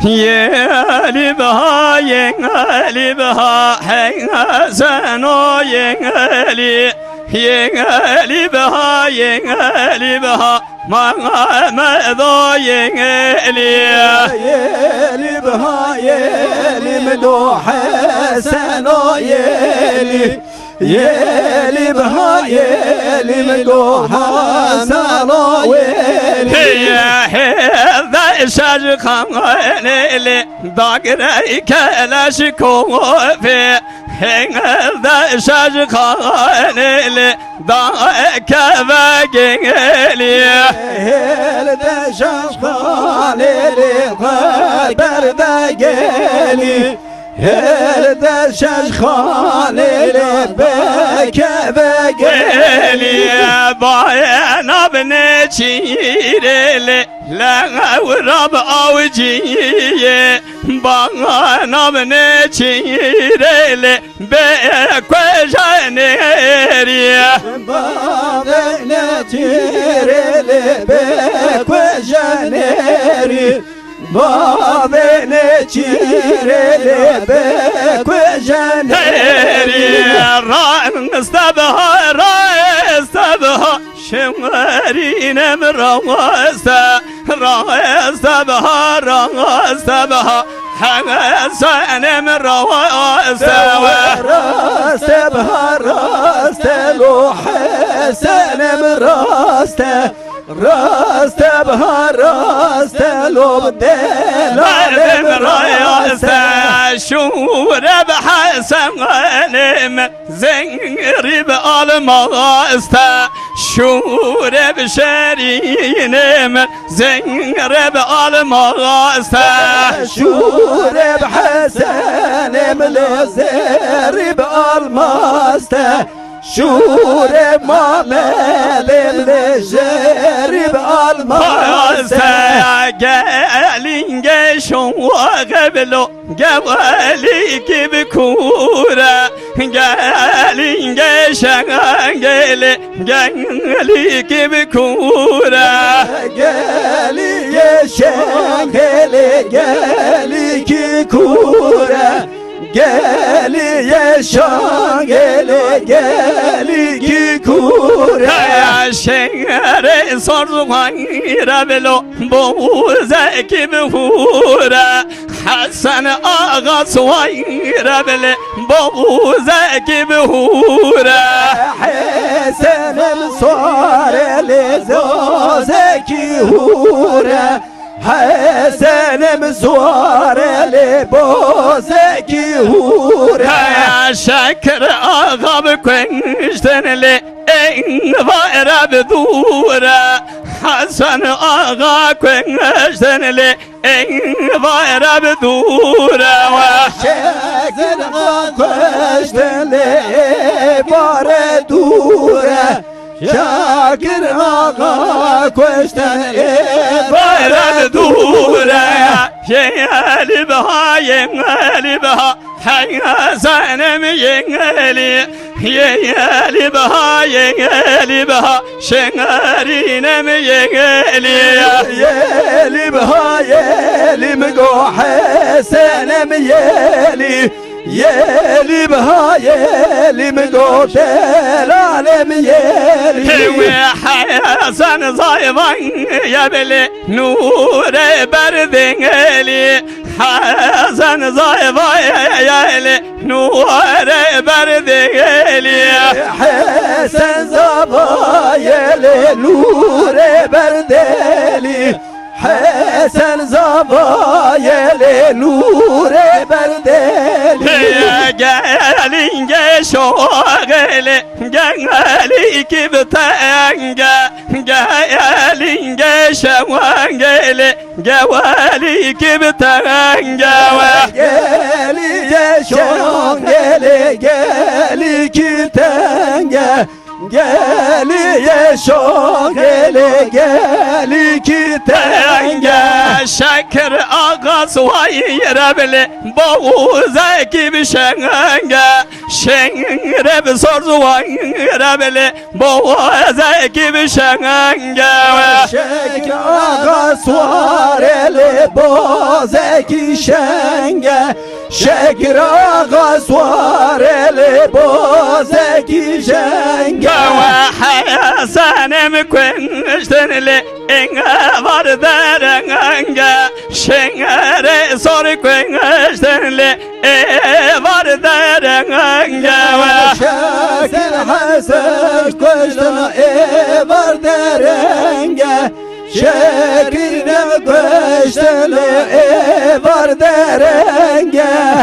Yeli baha yengeli baha henga sen o yengeli Yengeli baha yengeli baha Mağamed o yengeli Yeli baha yeli medohe sen o yeli Yeli baha yeli medohe sen o yeli Heyda şarkı kaneli Dağre keleş kofi Heyda şarkı kaneli Dağre gengeli Elde şaşkaleli Kaderde geli Elde şaşkaleli Bekebe geli Bayan abne çireli Lağavrab avciye Bayan abne çireli Bekve janeri Babene çireli Bekve janeri Babene çireli Bekve janeri Ran sabha ran sabha Şemrinem ravasa Ran sabha ran sabha Hasanem ravasa Raste bahar raste lo Hasanem raste Raste bahar raste lo Delalem raste Şureb hasenim Zengrib almasta Şureb şerinim Zengrib almasta Şureb hasenim Lezerib almasta Şureb mamelim Lezerib almasta Gelin geçon geblo Gevali gibi kura Gelin geçen geli Geli gibi kura Geli yeşen geli ki kura Geli yeşan geli ki kura Şengre sordum rabelo Bu zeki mi hura Hasan ağa suayra bile Bu zeki mi hura Hasan'ım soreli zeki hura Hasan'ım soreli zeki hura Şakir ağam kwenştenli En var abdura Hasan ağa kwenştenli En var abdura Şakir ağa kwenştenli bare dura Şakir ağa kwenştenli bare dura Yengeli baha yengeli baha Hasanem yengeli Yengeli baha yengeli baha Şengarinem yengeli Yeli baha yeli mgo Hasanem yeli Yeli baha yeli mgo Delalem yeli Hewe Hasan zayvan yabeli Nure berdengeli Hasan zayvan yabeli Nure berdengeli Hasan zaba yeli Nure berdeli Hasan zaba yeli Nure berdeli Gelin geçoğeli Geli gibi tenge Gelin geçoğeli Geveli gibi tenge Geli yaşan geli ki tenge Geli yaşan geli ki tenge Şakir ağa Asvayra bile boğuza gibi şenge Şengre sorzuvanra bile boğuza gibi şenge Şek ağa suareli bozeki şenge Şekir ağa suareli bozeki şenge Hasanem kwenştenli Enga var derenge Şengre sor kwenştenli var derenge Şekir hasen kwenştenli var derenge Şekir ne kwenştenli var derenge